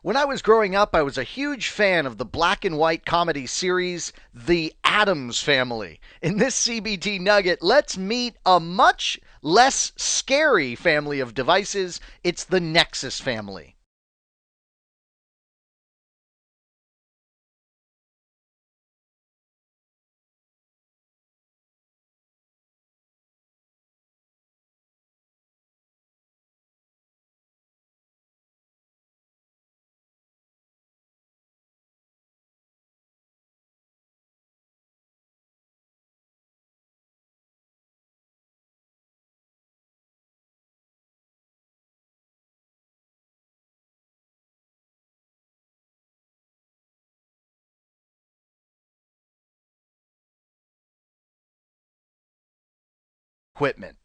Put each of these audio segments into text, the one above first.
When I was growing up, I was a huge fan of the black and white comedy series, The Addams Family. In this CBT Nugget, let's meet a much less scary family of devices. It's the Nexus family. Equipment.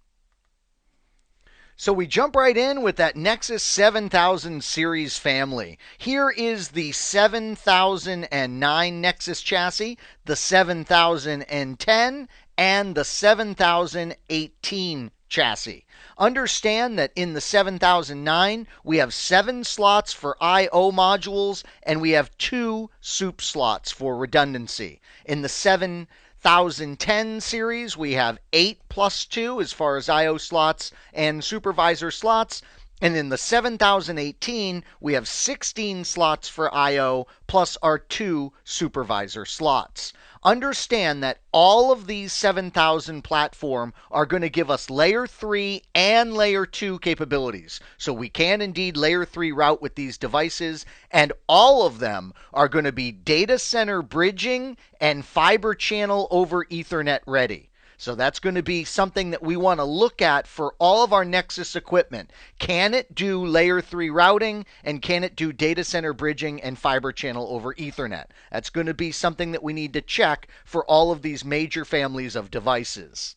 So we jump right in with that Nexus 7000 series family. Here is the 7009 Nexus chassis, the 7010, and the 7018 chassis. Understand that in the 7009, we have 7 slots for I/O modules, and we have 2 SOUP slots for redundancy. In the 7010 series, we have 8 plus 2 as far as I/O slots and supervisor slots. And in the 7018, we have 16 slots for I/O plus our 2 supervisor slots. Understand that all of these 7000 platform are going to give us layer 3 and layer 2 capabilities. So we can indeed layer 3 route with these devices, and all of them are going to be data center bridging and fiber channel over Ethernet ready. So that's going to be something that we want to look at for all of our Nexus equipment. Can it do layer 3 routing, and can it do data center bridging and fiber channel over Ethernet? That's going to be something that we need to check for all of these major families of devices.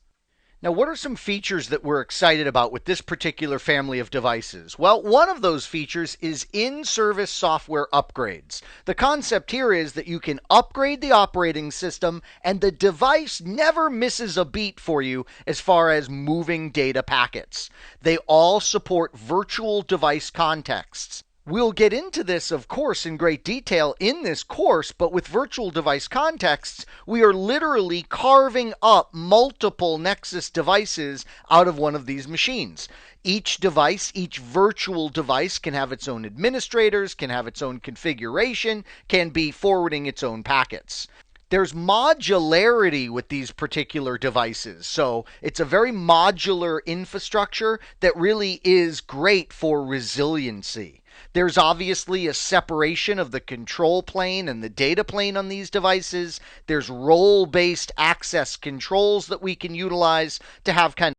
Now, what are some features that we're excited about with this particular family of devices? Well, one of those features is in-service software upgrades. The concept here is that you can upgrade the operating system and the device never misses a beat for you as far as moving data packets. They all support virtual device contexts. We'll get into this, of course, in great detail in this course, but with virtual device contexts, we are literally carving up multiple Nexus devices out of one of these machines. Each device, each virtual device can have its own administrators, can have its own configuration, can be forwarding its own packets. There's modularity with these particular devices. So it's a very modular infrastructure that really is great for resiliency. There's obviously a separation of the control plane and the data plane on these devices. There's role-based access controls that we can utilize to have kind of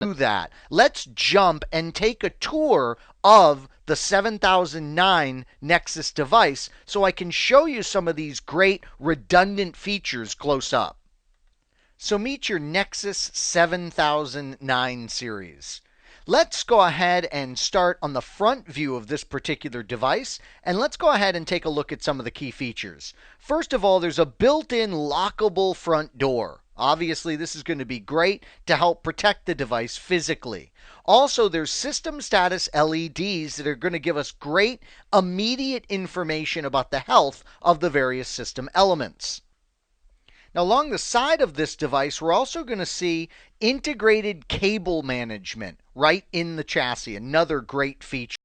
do that. Let's jump and take a tour of the 7009 Nexus device so I can show you some of these great redundant features close up. So meet your Nexus 7009 series. Let's go ahead and start on the front view of this particular device, and let's go ahead and take a look at some of the key features. First of all, there's a built-in lockable front door. Obviously, this is going to be great to help protect the device physically. Also, there's system status LEDs that are going to give us great immediate information about the health of the various system elements. Now, along the side of this device, we're also going to see integrated cable management right in the chassis, another great feature.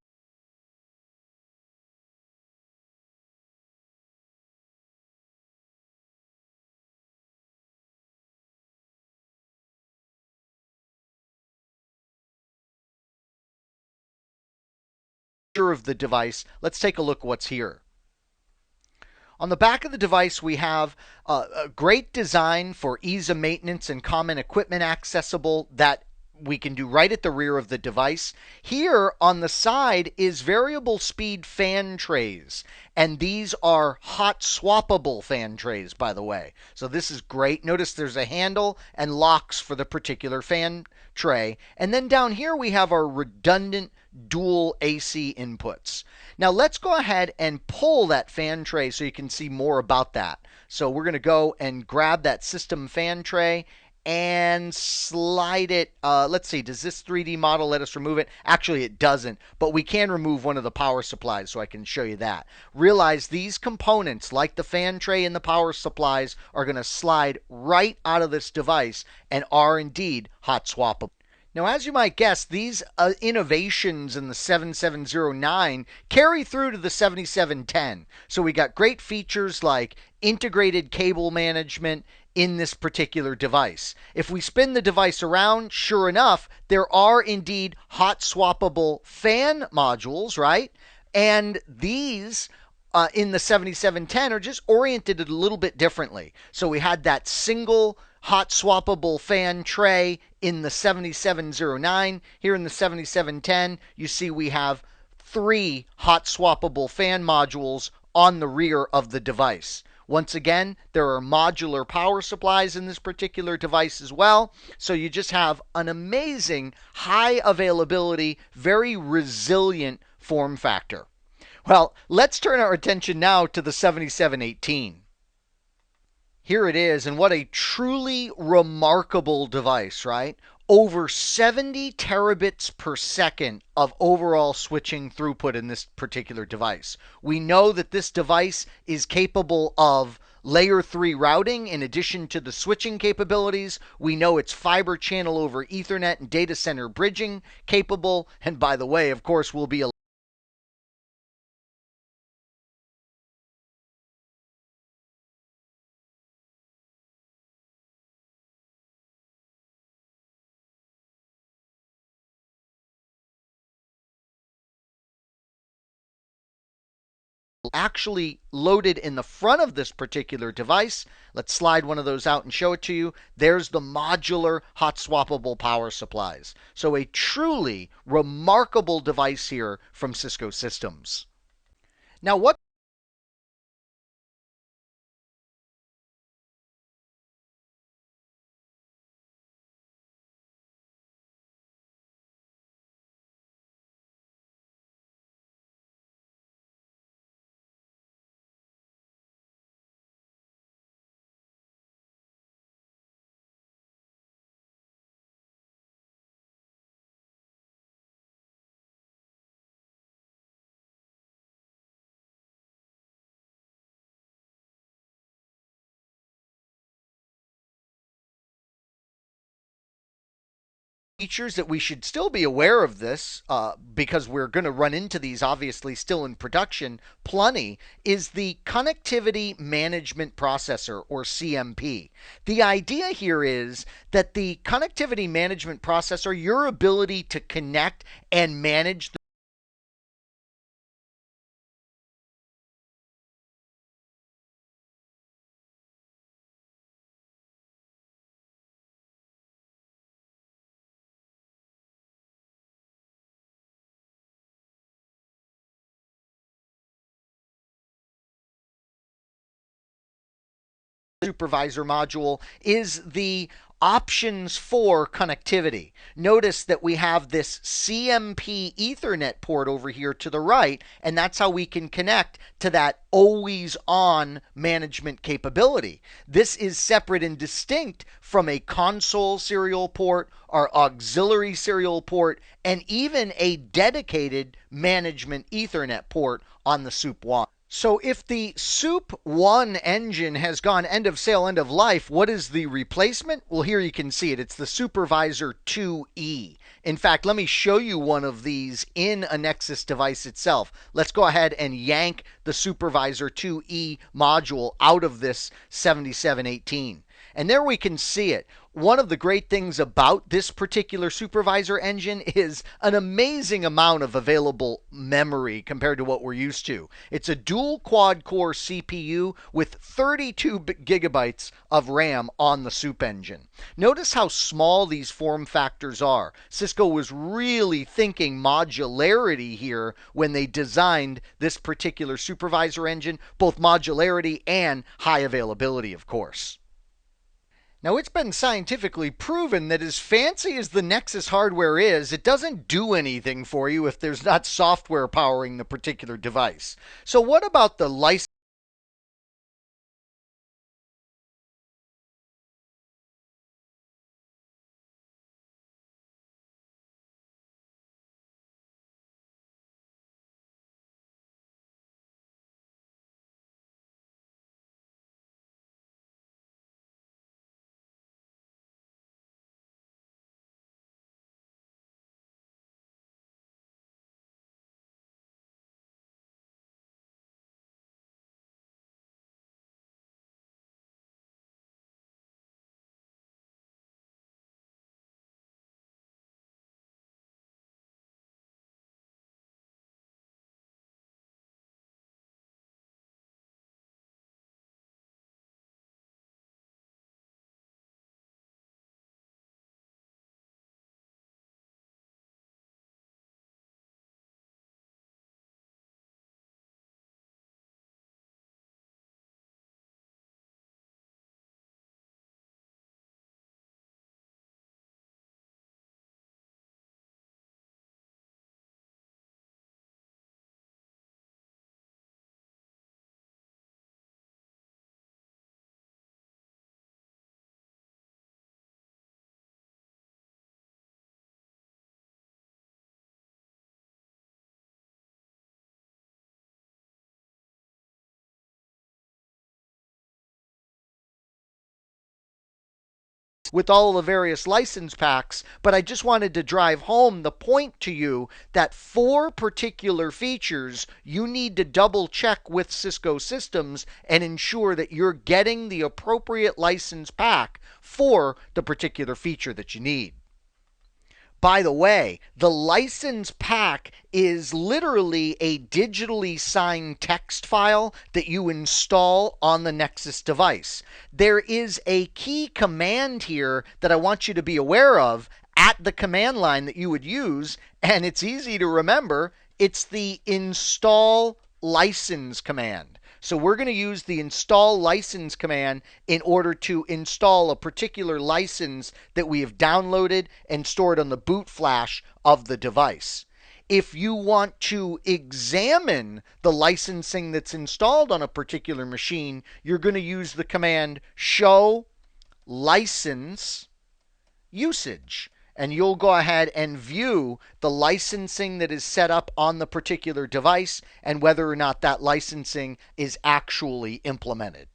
of the device, let's take a look what's here. On the back of the device, we have a great design for ease of maintenance and common equipment accessible that we can do right at the rear of the device. Here on the side is variable speed fan trays, and these are hot swappable fan trays, by the way. So this is great. Notice there's a handle and locks for the particular fan tray. And then down here we have our redundant dual AC inputs. Now let's go ahead and pull that fan tray so you can see more about that. So we're going to go and grab that system fan tray and slide it. Let's see, does this 3D model let us remove it? Actually, it doesn't, but we can remove one of the power supplies, so I can show you that. Realize these components, like the fan tray and the power supplies, are going to slide right out of this device and are indeed hot swappable. Now, as you might guess, these innovations in the 7709 carry through to the 7710. So we got great features like integrated cable management in this particular device. If we spin the device around, sure enough, there are indeed hot swappable fan modules, right? And these in the 7710 are just oriented a little bit differently. So we had that single hot swappable fan tray in the 7709. Here in the 7710, you see we have 3 hot swappable fan modules on the rear of the device. Once again, there are modular power supplies in this particular device as well. So you just have an amazing high availability, very resilient form factor. Well, let's turn our attention now to the 7718. Here it is, and what a truly remarkable device, right? Over 70 terabits per second of overall switching throughput in this particular device. We know that this device is capable of layer 3 routing in addition to the switching capabilities. We know it's fiber channel over Ethernet and data center bridging capable. And by the way, of course, will be actually loaded in the front of this particular device. Let's slide one of those out and show it to you. There's the modular hot swappable power supplies. So a truly remarkable device here from Cisco Systems. Now, what features that we should still be aware of this because we're going to run into these obviously still in production plenty is the connectivity management processor, or CMP. The idea here is that the connectivity management processor, your ability to connect and manage the supervisor module is the options for connectivity. Notice that we have this CMP Ethernet port over here to the right, and that's how we can connect to that always on management capability. This is separate and distinct from a console serial port, our auxiliary serial port, and even a dedicated management Ethernet port on the SOUP1. So if the SOUP1 engine has gone end of sale, end of life, what is the replacement? Well, here you can see it. It's the Supervisor 2E. In fact, let me show you one of these in a Nexus device itself. Let's go ahead and yank the Supervisor 2E module out of this 7718. And there we can see it. One of the great things about this particular supervisor engine is an amazing amount of available memory compared to what we're used to. It's a dual quad core CPU with 32 gigabytes of RAM on the soup engine. Notice how small these form factors are. Cisco was really thinking modularity here when they designed this particular supervisor engine, both modularity and high availability, of course. Now, it's been scientifically proven that as fancy as the Nexus hardware is, it doesn't do anything for you if there's not software powering the particular device. So, what about the license? With all the various license packs, but I just wanted to drive home the point to you that for particular features, you need to double check with Cisco Systems and ensure that you're getting the appropriate license pack for the particular feature that you need. By the way, the license pack is literally a digitally signed text file that you install on the Nexus device. There is a key command here that I want you to be aware of at the command line that you would use, and it's easy to remember. It's the install license command. So we're going to use the install license command in order to install a particular license that we have downloaded and stored on the boot flash of the device. If you want to examine the licensing that's installed on a particular machine, you're going to use the command show license usage. And you'll go ahead and view the licensing that is set up on the particular device and whether or not that licensing is actually implemented.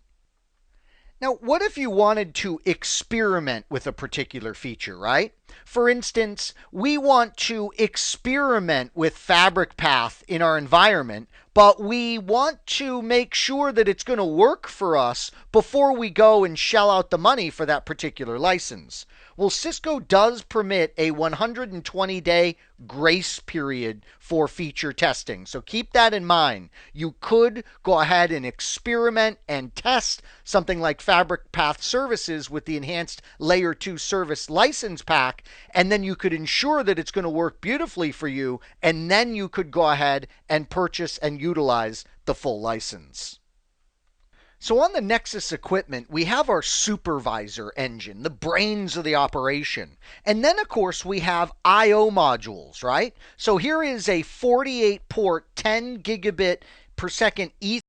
Now, what if you wanted to experiment with a particular feature, right? For instance, we want to experiment with Fabric Path in our environment, but we want to make sure that it's going to work for us before we go and shell out the money for that particular license. Well, Cisco does permit a 120-day grace period for feature testing. So keep that in mind. You could go ahead and experiment and test something like Fabric Path Services with the enhanced Layer 2 service license pack, and then you could ensure that it's going to work beautifully for you, and then you could go ahead and purchase and utilize the full license. So on the Nexus equipment, we have our supervisor engine, the brains of the operation. And then, of course, we have I.O. modules, right? So here is a 48 port, 10 gigabit per second Ethernet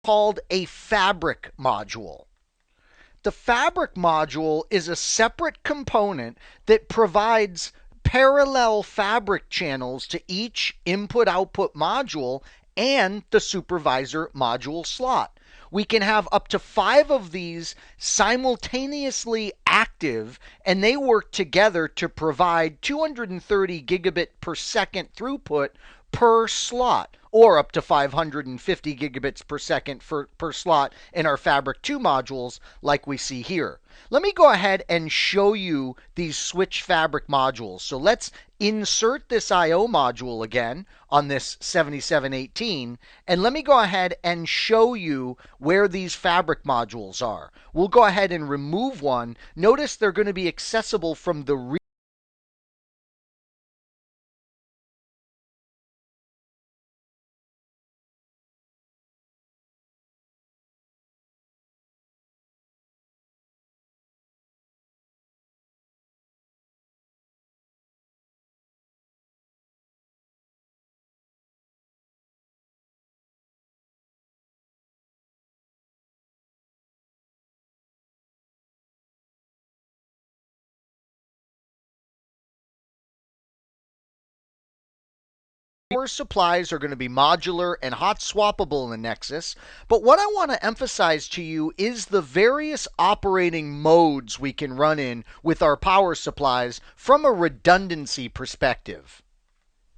called a fabric module. The fabric module is a separate component that provides parallel fabric channels to each input-output module and the supervisor module slot. We can have up to 5 of these simultaneously active, and they work together to provide 230 gigabit per second throughput per slot, or up to 550 gigabits per second per slot in our Fabric 2 modules like we see here. Let me go ahead and show you these switch fabric modules. So let's insert this I/O module again on this 7718, and let me go ahead and show you where these fabric modules are. We'll go ahead and remove one. Notice they're going to be accessible from the power supplies are going to be modular and hot swappable in the Nexus, but what I want to emphasize to you is the various operating modes we can run in with our power supplies from a redundancy perspective.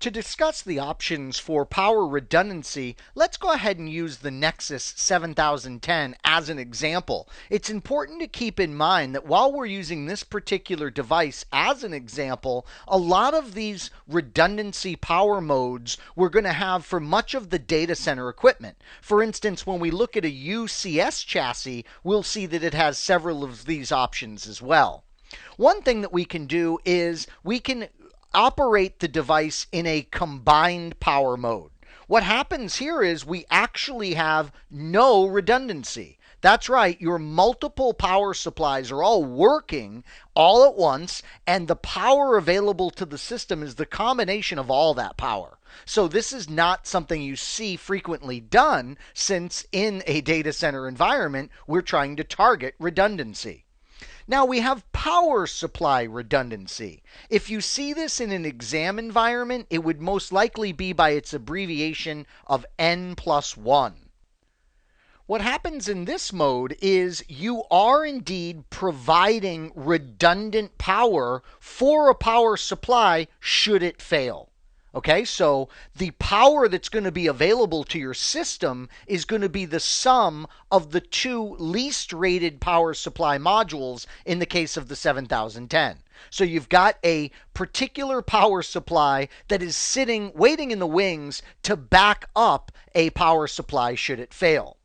To discuss the options for power redundancy, let's go ahead and use the Nexus 7010 as an example. It's important to keep in mind that while we're using this particular device as an example, a lot of these redundancy power modes we're going to have for much of the data center equipment. For instance, when we look at a UCS chassis, we'll see that it has several of these options as well. One thing that we can do is we can operate the device in a combined power mode. What happens here is we actually have no redundancy. That's right, your multiple power supplies are all working all at once, and the power available to the system is the combination of all that power. So this is not something you see frequently done, since in a data center environment, we're trying to target redundancy. Now we have power supply redundancy. If you see this in an exam environment, it would most likely be by its abbreviation of N+1. What happens in this mode is you are indeed providing redundant power for a power supply should it fail. Okay, so the power that's going to be available to your system is going to be the sum of the 2 least rated power supply modules in the case of the 7010. So you've got a particular power supply that is sitting, waiting in the wings to back up a power supply should it fail.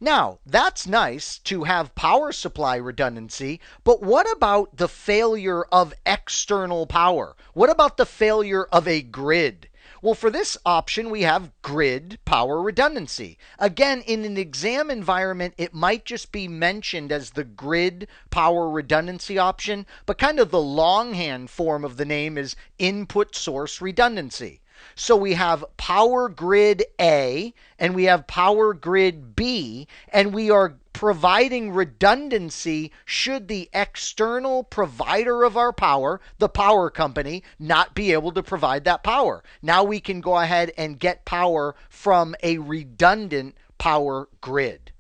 Now, that's nice to have power supply redundancy, but what about the failure of external power? What about the failure of a grid? Well, for this option, we have grid power redundancy. Again, in an exam environment, it might just be mentioned as the grid power redundancy option, but kind of the longhand form of the name is input source redundancy. So we have power grid A and we have power grid B, and we are providing redundancy should the external provider of our power, the power company, not be able to provide that power. Now we can go ahead and get power from a redundant power grid.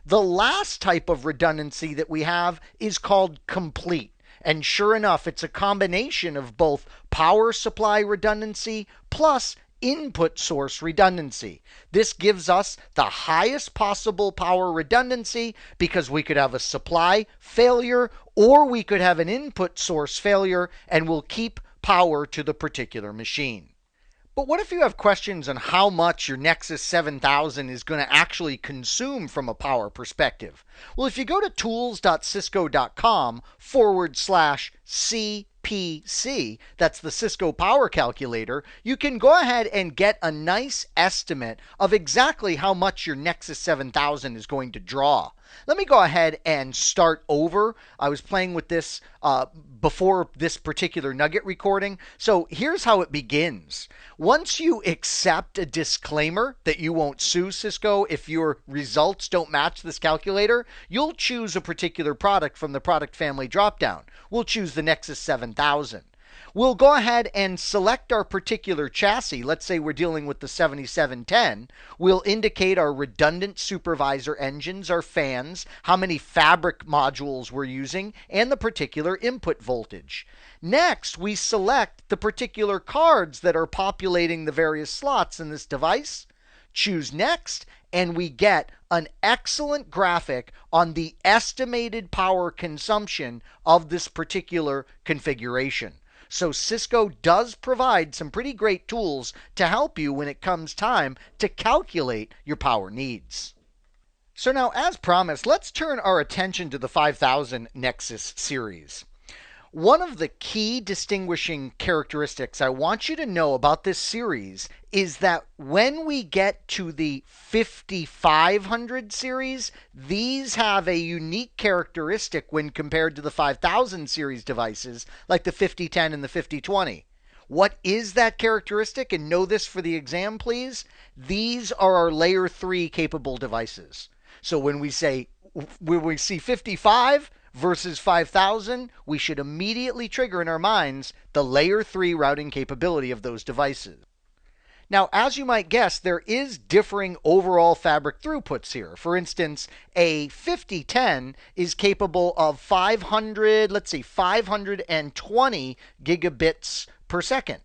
The last type of redundancy that we have is called complete. And sure enough, it's a combination of both power supply redundancy plus input source redundancy. This gives us the highest possible power redundancy because we could have a supply failure or we could have an input source failure, and we'll keep power to the particular machine. But what if you have questions on how much your Nexus 7000 is going to actually consume from a power perspective? Well, if you go to tools.cisco.com/CPC, that's the Cisco Power Calculator, you can go ahead and get a nice estimate of exactly how much your Nexus 7000 is going to draw. Let me go ahead and start over. I was playing with this before this particular nugget recording. So here's how it begins. Once you accept a disclaimer that you won't sue Cisco if your results don't match this calculator, you'll choose a particular product from the product family dropdown. We'll choose the Nexus 7000. We'll go ahead and select our particular chassis. Let's say we're dealing with the 7710. We'll indicate our redundant supervisor engines, our fans, how many fabric modules we're using, and the particular input voltage. Next, we select the particular cards that are populating the various slots in this device, choose Next, and we get an excellent graphic on the estimated power consumption of this particular configuration. So Cisco does provide some pretty great tools to help you when it comes time to calculate your power needs. So now, as promised, let's turn our attention to the 5000 Nexus series. One of the key distinguishing characteristics I want you to know about this series is that when we get to the 5500 series, these have a unique characteristic when compared to the 5000 series devices like the 5010 and the 5020. What is that characteristic? And know this for the exam, please. These are our layer 3 capable devices. So when we see 55 versus 5000, we should immediately trigger in our minds the layer 3 routing capability of those devices. Now, as you might guess, there is differing overall fabric throughputs here. For instance, a 5010 is capable of 520 gigabits per second,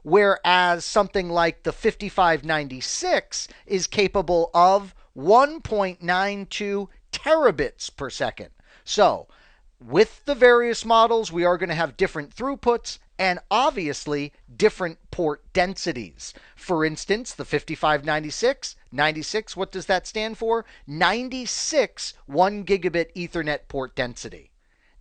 whereas something like the 5596 is capable of 1.92 terabits per second. So, with the various models, we are going to have different throughputs and obviously different port densities. For instance, the 5596, what does that stand for? 96 1 gigabit Ethernet port density.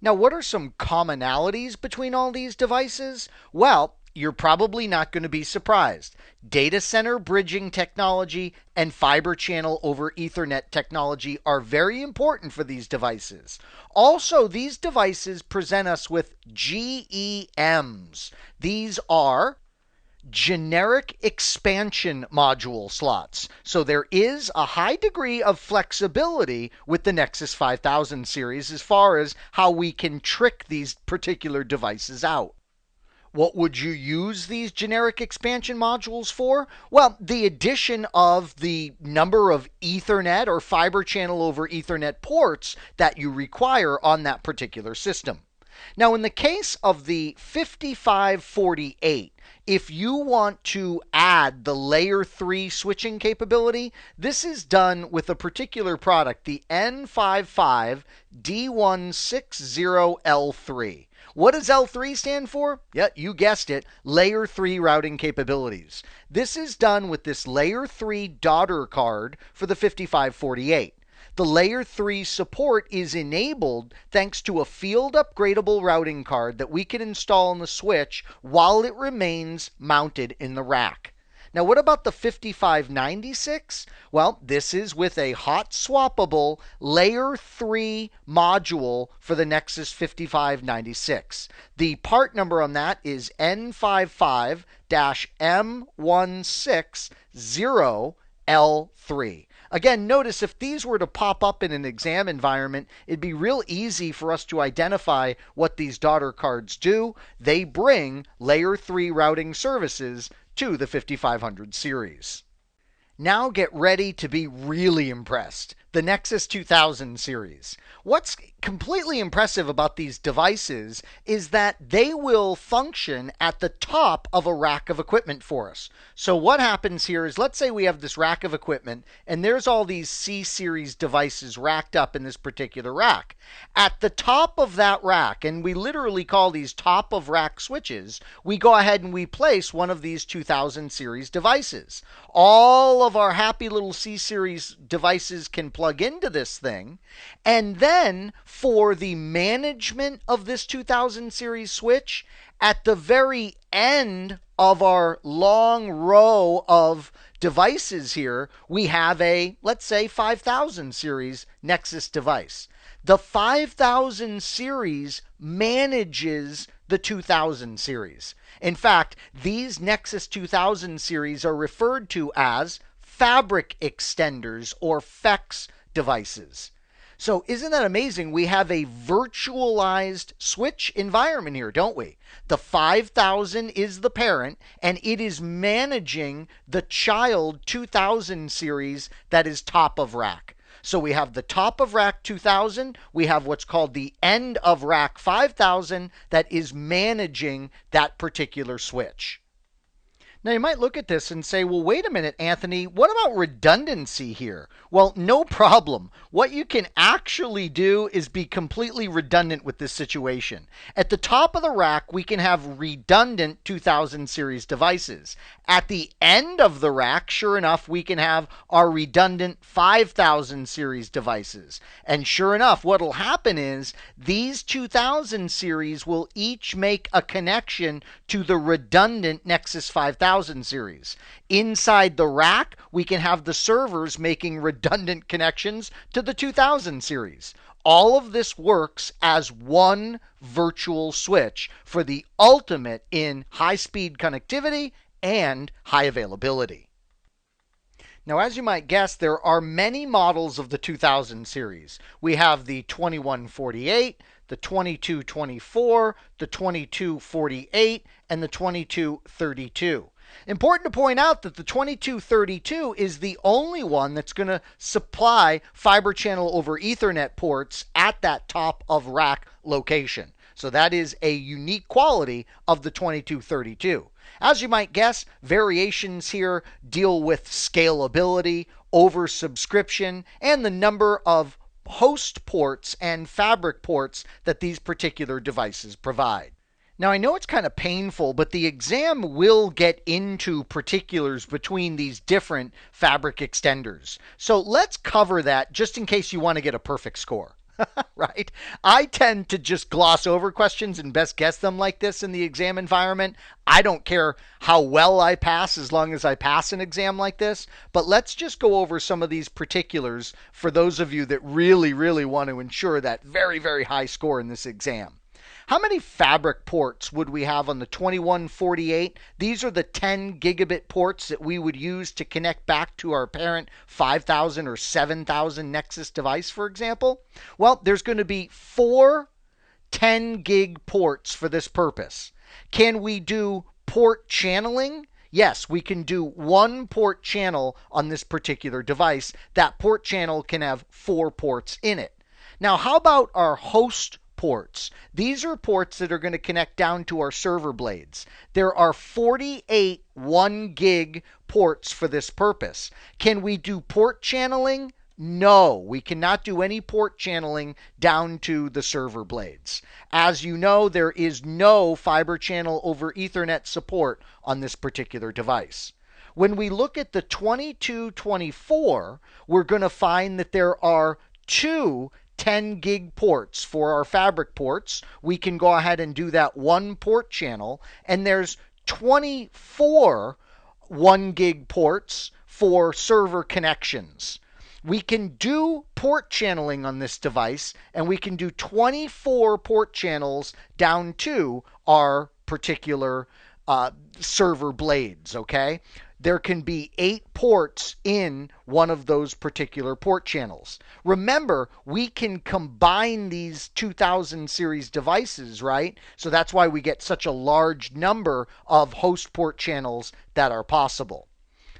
Now, what are some commonalities between all these devices? Well, you're probably not going to be surprised. Data center bridging technology and fiber channel over Ethernet technology are very important for these devices. Also, these devices present us with GEMs. These are generic expansion module slots. So there is a high degree of flexibility with the Nexus 5000 series as far as how we can trick these particular devices out. What would you use these generic expansion modules for? Well, the addition of the number of Ethernet or fiber channel over Ethernet ports that you require on that particular system. Now, in the case of the 5548, if you want to add the layer 3 switching capability, this is done with a particular product, the N55D160L3. What does L3 stand for? Yeah, you guessed it, layer 3 routing capabilities. This is done with this layer 3 daughter card for the 5548. The layer 3 support is enabled thanks to a field upgradable routing card that we can install on the switch while it remains mounted in the rack. Now, what about the 5596? Well, this is with a hot swappable layer 3 module for the Nexus 5596. The part number on that is N55-M160L3. Again, notice if these were to pop up in an exam environment, it'd be real easy for us to identify what these daughter cards do. They bring layer 3 routing services to the 5500 series. Now get ready to be really impressed. The Nexus 2000 series. What's completely impressive about these devices is that they will function at the top of a rack of equipment for us. So what happens here is, let's say we have this rack of equipment and there's all these C-series devices racked up in this particular rack. At the top of that rack, and we literally call these top of rack switches, we go ahead and we place one of these 2000 series devices. All of our happy little C-series devices can plug into this thing, and then for the management of this 2000 series switch, at the very end of our long row of devices here, we have a, let's say, 5000 series Nexus device. The 5000 series manages the 2000 series. In fact, these Nexus 2000 series are referred to as fabric extenders or FEX devices. So isn't that amazing? We have a virtualized switch environment here, don't we? The 5000 is the parent, and it is managing the child 2000 series that is top of rack. So we have the top of rack 2000, we have what's called the end of rack 5000 that is managing that particular switch. Now, you might look at this and say, well, wait a minute, Anthony, what about redundancy here? Well, no problem. What you can actually do is be completely redundant with this situation. At the top of the rack, we can have redundant 2000 series devices. At the end of the rack, sure enough, we can have our redundant 5000 series devices. And sure enough, what will happen is these 2000 series will each make a connection to the redundant Nexus 5000 series. Inside the rack, we can have the servers making redundant connections to the 2000 series. All of this works as one virtual switch for the ultimate in high-speed connectivity and high availability. Now, as you might guess, there are many models of the 2000 series. We have the 2148, the 2224, the 2248, and the 2232. Important to point out that the 2232 is the only one that's going to supply fiber channel over Ethernet ports at that top of rack location. So that is a unique quality of the 2232. As you might guess, variations here deal with scalability, oversubscription, and the number of host ports and fabric ports that these particular devices provide. Now, I know it's kind of painful, but the exam will get into particulars between these different fabric extenders. So let's cover that just in case you want to get a perfect score. Right? I tend to just gloss over questions and best guess them like this in the exam environment. I don't care how well I pass as long as I pass an exam like this. But let's just go over some of these particulars for those of you that really, really want to ensure that very, very high score in this exam. How many fabric ports would we have on the 2148? These are the 10 gigabit ports that we would use to connect back to our parent 5000 or 7000 Nexus device, for example. Well, there's going to be 4 10 gig ports for this purpose. Can we do port channeling? Yes, we can do one port channel on this particular device. That port channel can have 4 ports in it. Now, how about our host ports? These are ports that are going to connect down to our server blades. There are 48 1 gig ports for this purpose. Can we do port channeling? No, we cannot do any port channeling down to the server blades. As you know, there is no fiber channel over Ethernet support on this particular device. When we look at the 2224, we're going to find that there are 2 10 gig ports for our fabric ports. We can go ahead and do that one port channel, and there's 24 1 gig ports for server connections. We can do port channeling on this device, and we can do 24 port channels down to our particular server blades, okay? There can be 8 ports in one of those particular port channels. Remember, we can combine these 2000 series devices, right? So that's why we get such a large number of host port channels that are possible.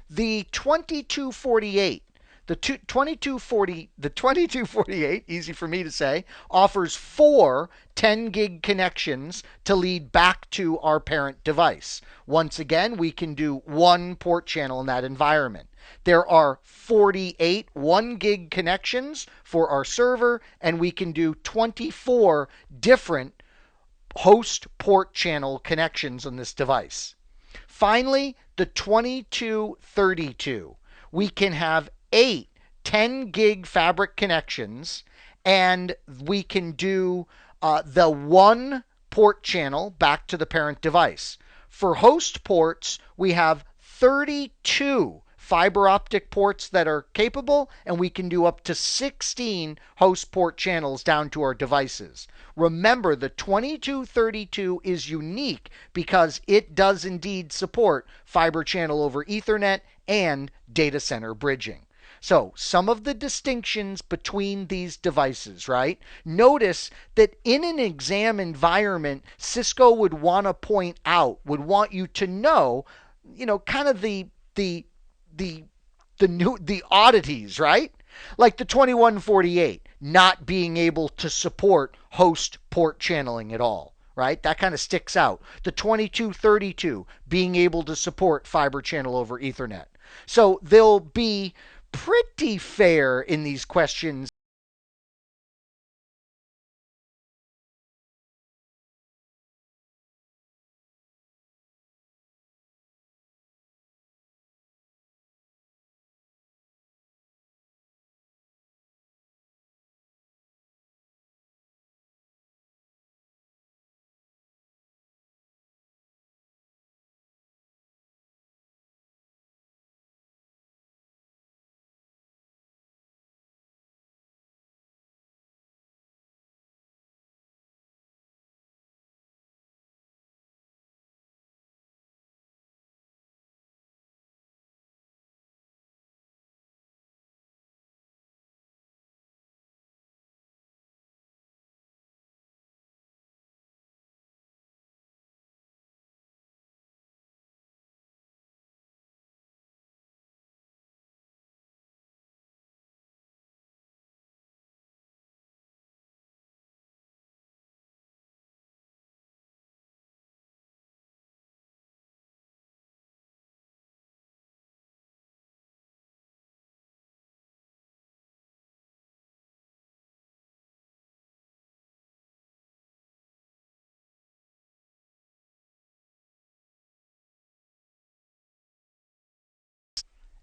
The 2248, the 2248, easy for me to say, offers 4 10 gig connections to lead back to our parent device. Once again, we can do one port channel in that environment. There are 48 1 gig connections for our server, and we can do 24 different host port channel connections on this device. Finally, the 2232. We can have 8 10 gig fabric connections, and we can do the one port channel back to the parent device. For host ports, we have 32 fiber optic ports that are capable, and we can do up to 16 host port channels down to our devices. Remember, the 2232 is unique because it does indeed support fiber channel over Ethernet and data center bridging. So, some of the distinctions between these devices, right? Notice that in an exam environment, Cisco would want to point out, would want you to know, kind of the the oddities, right? Like the 2148 not being able to support host port channeling at all, right? That kind of sticks out. The 2232 being able to support fiber channel over Ethernet. So they'll be pretty fair in these questions.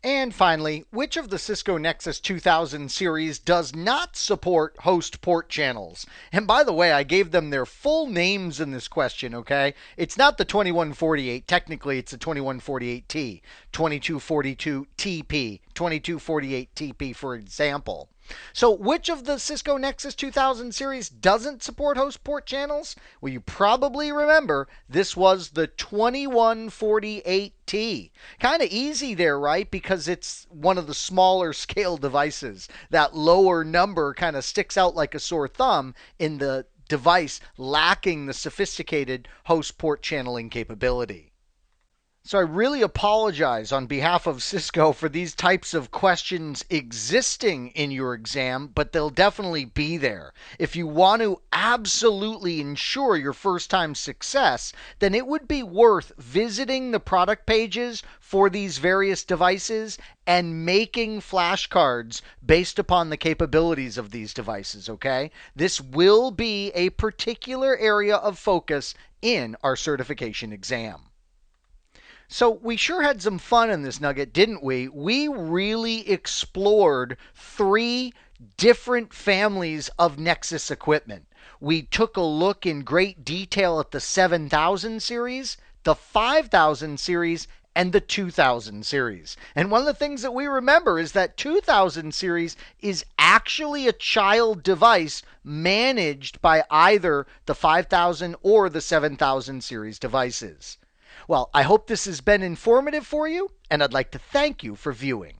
And finally, which of the Cisco Nexus 2000 series does not support host port channels? And by the way, I gave them their full names in this question, okay? It's not the 2148. Technically, it's the 2148T, 2242TP, 2248TP, for example. So, which of the Cisco Nexus 2000 series doesn't support host port channels? Well, you probably remember this was the 2148T. Kind of easy there, right? Because it's one of the smaller scale devices. That lower number kind of sticks out like a sore thumb in the device lacking the sophisticated host port channeling capability. So I really apologize on behalf of Cisco for these types of questions existing in your exam, but they'll definitely be there. If you want to absolutely ensure your first time success, then it would be worth visiting the product pages for these various devices and making flashcards based upon the capabilities of these devices, okay? This will be a particular area of focus in our certification exam. So we sure had some fun in this nugget, didn't we? We really explored three different families of Nexus equipment. We took a look in great detail at the 7000 series, the 5000 series, and the 2000 series. And one of the things that we remember is that 2000 series is actually a child device managed by either the 5000 or the 7000 series devices. Well, I hope this has been informative for you, and I'd like to thank you for viewing.